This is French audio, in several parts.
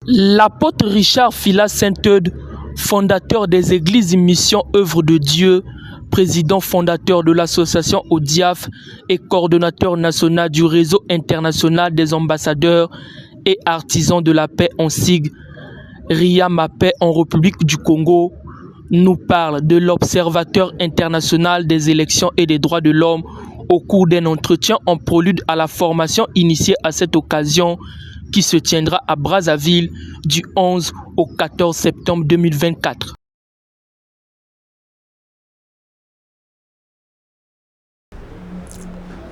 L'apôtre Richard Fila Saint-Eudes, fondateur des Églises Mission Œuvre de Dieu, président fondateur de l'association ODIAF et coordonnateur national du réseau international des ambassadeurs et artisans de la paix en sigle RIAMAPAI en République du Congo, nous parle de l'Observateur international des élections et des droits de l'homme au cours d'un entretien en prélude à la formation initiée à cette occasion qui se tiendra à Brazzaville du 11 au 14 septembre 2024.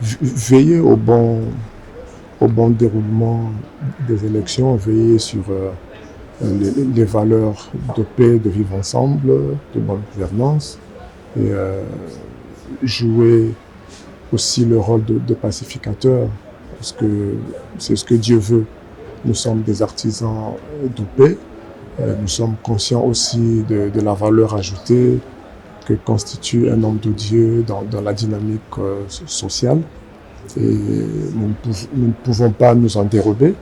Veiller au bon déroulement des élections, veiller sur les valeurs de paix, de vivre ensemble, de bonne gouvernance, et jouer aussi le rôle de pacificateur, parce que c'est ce que Dieu veut. Nous sommes des artisans de paix, nous sommes conscients aussi de la valeur ajoutée que constitue un homme de Dieu dans la dynamique sociale. Et nous ne pouvons pas nous en dérober.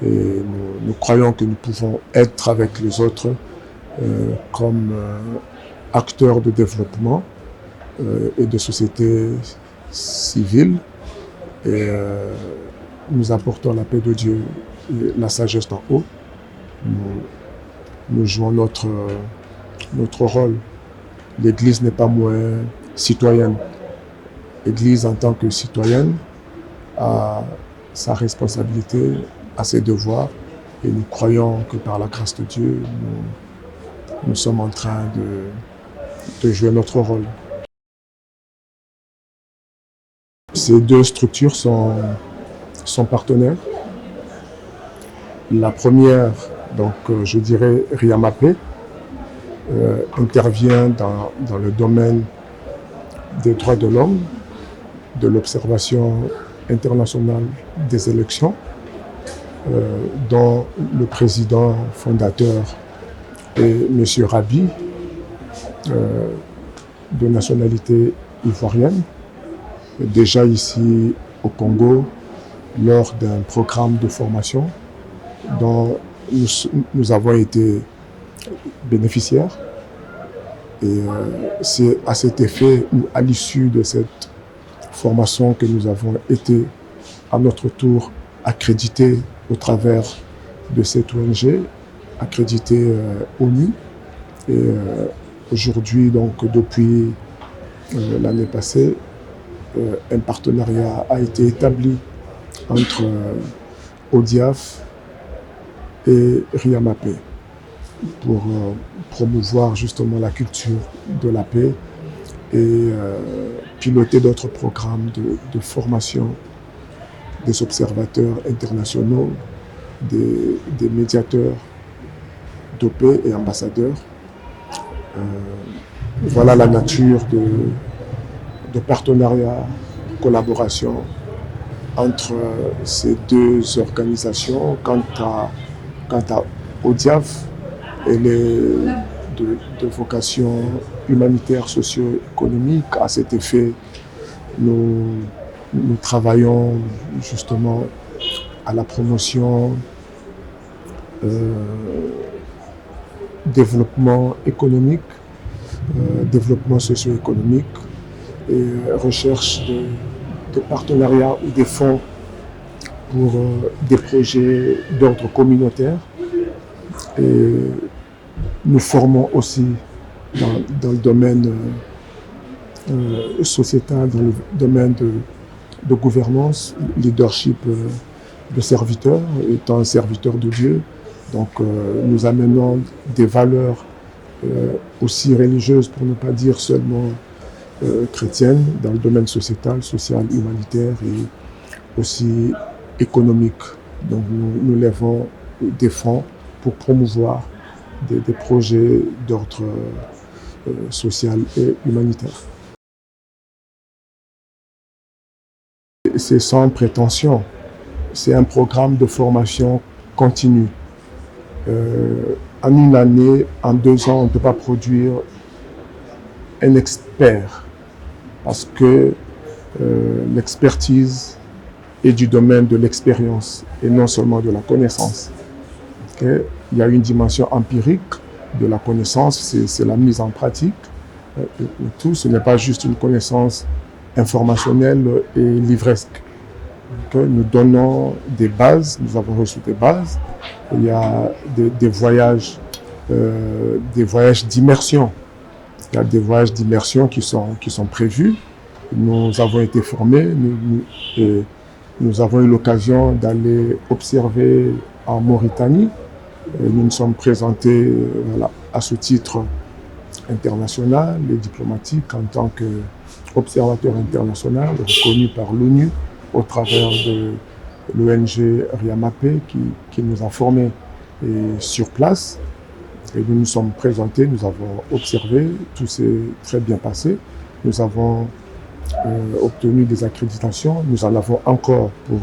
Et nous croyons que nous pouvons être avec les autres comme acteurs de développement et de société civile. Et nous apportons la paix de Dieu et la sagesse d'en haut. Nous jouons notre rôle. L'Église n'est pas moins citoyenne. L'Église, en tant que citoyenne, a sa responsabilité, a ses devoirs, et nous croyons que par la grâce de Dieu, nous sommes en train de jouer notre rôle. Ces deux structures sont partenaires. La première, donc je dirais RIAMAPAI, intervient dans le domaine des droits de l'homme, de l'observation internationale des élections, dont le président fondateur est M. Rabi, de nationalité ivoirienne, déjà ici au Congo, lors d'un programme de formation dont nous avons été bénéficiaires. Et c'est à cet effet ou à l'issue de cette formation que nous avons été à notre tour accrédités au travers de cette ONG, accrédités ONU. Et aujourd'hui, donc depuis l'année passée, un partenariat a été établi entre ODIAF et RIAMAPAI pour promouvoir justement la culture de la paix et piloter d'autres programmes de formation des observateurs internationaux, des médiateurs de paix et ambassadeurs. Voilà la nature de partenariat, de collaboration entre ces deux organisations. Quant à ODIAF, elle est de vocation humanitaire, socio-économique. À cet effet, nous travaillons justement à la promotion, développement économique, développement socio-économique et recherche de partenariats ou des fonds pour des projets d'ordre communautaire. Et nous formons aussi dans le domaine sociétal, dans le domaine de gouvernance, leadership de serviteur, étant un serviteur de Dieu. Donc nous amenons des valeurs aussi religieuses, pour ne pas dire seulement chrétiennes, dans le domaine sociétal, social, humanitaire et aussi économique. Donc nous levons des fonds pour promouvoir des projets d'ordre social et humanitaire. C'est sans prétention. C'est un programme de formation continue. En une année, en 2 ans, on ne peut pas produire un expert parce que l'expertise est du domaine de l'expérience et non seulement de la connaissance. Il y a une dimension empirique de la connaissance, c'est la mise en pratique. Tout, ce n'est pas juste une connaissance informationnelle et livresque. Nous donnons des bases, nous avons reçu des bases. Il y a des voyages d'immersion. Il y a des voyages d'immersion qui sont prévus. Nous avons été formés, nous avons eu l'occasion d'aller observer en Mauritanie. Nous nous sommes présentés à ce titre international et diplomatique en tant qu'observateur international reconnu par l'ONU au travers de l'ONG RIAMAPE qui nous a formés sur place. Et nous nous sommes présentés, nous avons observé, tout s'est très bien passé. Nous avons obtenu des accréditations, nous en avons encore pour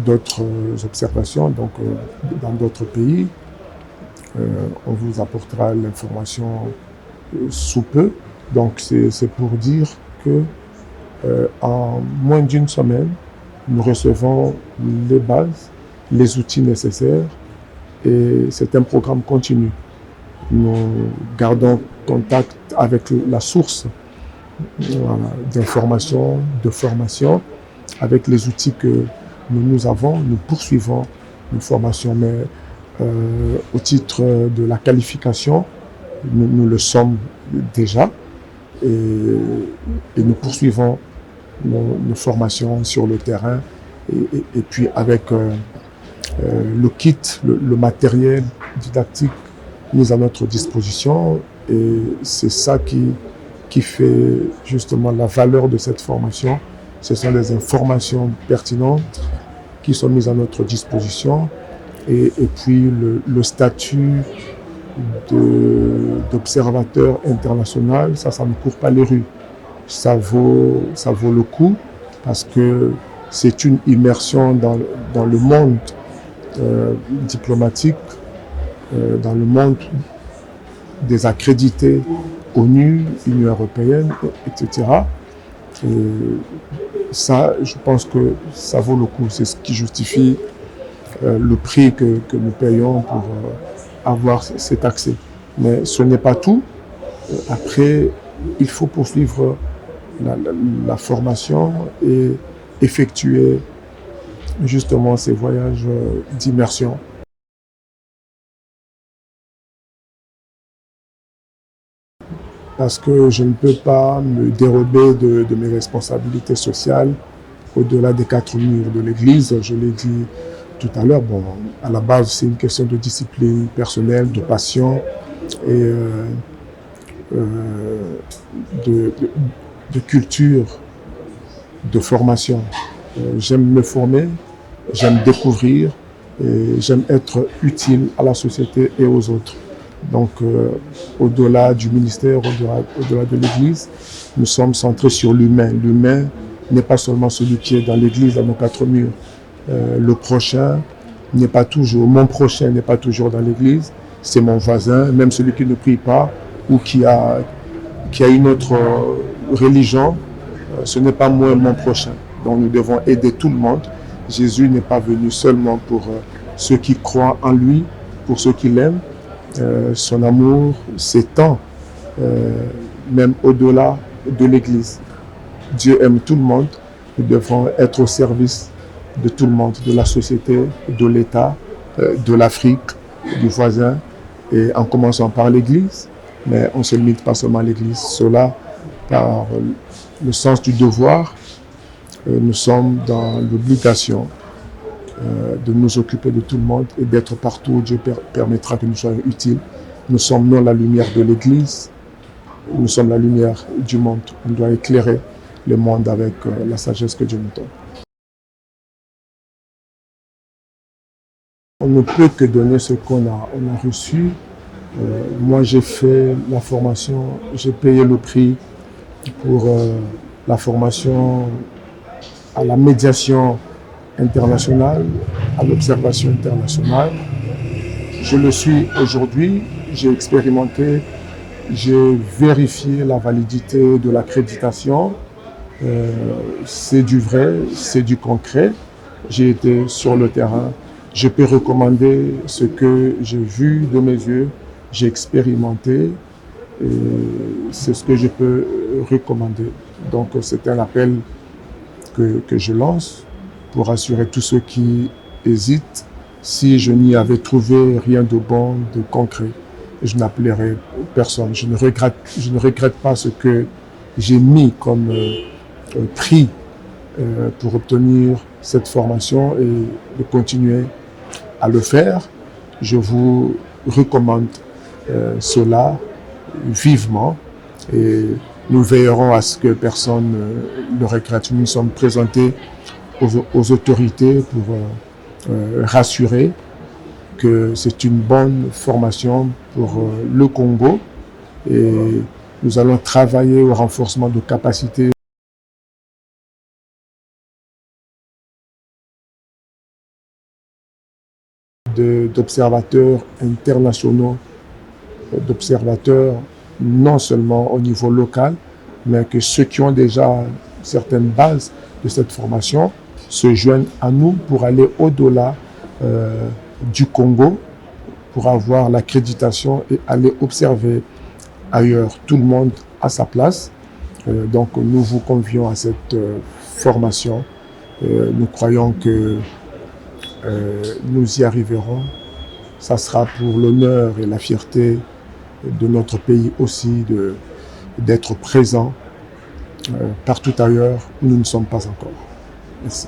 d'autres observations donc, dans d'autres pays. On vous apportera l'information sous peu. Donc c'est pour dire que en moins d'une semaine, nous recevons les bases, les outils nécessaires et c'est un programme continu. Nous gardons contact avec la source d'information, de formation, avec les outils que nous avons, nous poursuivons nos formations, mais au titre de la qualification, nous le sommes déjà et nous poursuivons nos formations sur le terrain et puis avec le kit, le matériel didactique mis à notre disposition et c'est ça qui fait justement la valeur de cette formation. Ce sont des informations pertinentes qui sont mises à notre disposition et puis le statut d'observateur international, ça ne court pas les rues. Ça vaut le coup parce que c'est une immersion dans le monde diplomatique, dans le monde des accrédités ONU, Union européenne, etc. Et ça, je pense que ça vaut le coup. C'est ce qui justifie le prix que nous payons pour avoir cet accès. Mais ce n'est pas tout. Après, il faut poursuivre la formation et effectuer justement ces voyages d'immersion. Parce que je ne peux pas me dérober de mes responsabilités sociales au-delà des 4 murs de l'Église. Je l'ai dit tout à l'heure, bon, à la base, c'est une question de discipline personnelle, de passion et de culture, de formation. J'aime me former, j'aime découvrir et j'aime être utile à la société et aux autres. Donc, au-delà du ministère, au-delà de l'Église, nous sommes centrés sur l'humain. L'humain n'est pas seulement celui qui est dans l'Église, dans nos 4 murs. Le prochain n'est pas toujours, mon prochain n'est pas toujours dans l'Église, c'est mon voisin, même celui qui ne prie pas ou qui a une autre religion, ce n'est pas moi mon prochain. Donc nous devons aider tout le monde. Jésus n'est pas venu seulement pour ceux qui croient en lui, pour ceux qui l'aiment. Son amour s'étend même au-delà de l'Église. Dieu aime tout le monde. Nous devons être au service de tout le monde, de la société, de l'État, de l'Afrique, du voisin, et en commençant par l'Église. Mais on ne se limite pas seulement à l'Église. Cela, par le sens du devoir, nous sommes dans l'obligation de nous occuper de tout le monde et d'être partout où Dieu permettra que nous soyons utiles. Nous sommes non la lumière de l'Église, nous sommes la lumière du monde. On doit éclairer le monde avec la sagesse que Dieu nous donne. On ne peut que donner ce qu'on a reçu. Moi, j'ai fait la formation, j'ai payé le prix pour la formation à la médiation internationale, à l'observation internationale. Je le suis aujourd'hui, j'ai expérimenté, j'ai vérifié la validité de l'accréditation. C'est du vrai, c'est du concret. J'ai été sur le terrain, je peux recommander ce que j'ai vu de mes yeux, j'ai expérimenté, et c'est ce que je peux recommander. Donc c'est un appel que je lance pour rassurer tous ceux qui hésitent. Si je n'y avais trouvé rien de bon, de concret, je n'appellerai personne. Je ne regrette pas ce que j'ai mis comme prix pour obtenir cette formation et de continuer à le faire. Je vous recommande cela vivement et nous veillerons à ce que personne ne regrette. Nous nous sommes présentés aux autorités pour rassurer que c'est une bonne formation pour le Congo et nous allons travailler au renforcement de capacités d'observateurs internationaux, d'observateurs non seulement au niveau local, mais que ceux qui ont déjà certaines bases de cette formation se joignent à nous pour aller au-delà du Congo, pour avoir l'accréditation et aller observer ailleurs. Tout le monde à sa place. Donc nous vous convions à cette formation. Nous croyons que nous y arriverons. Ça sera pour l'honneur et la fierté de notre pays aussi d'être présent partout ailleurs où nous ne sommes pas encore. Merci.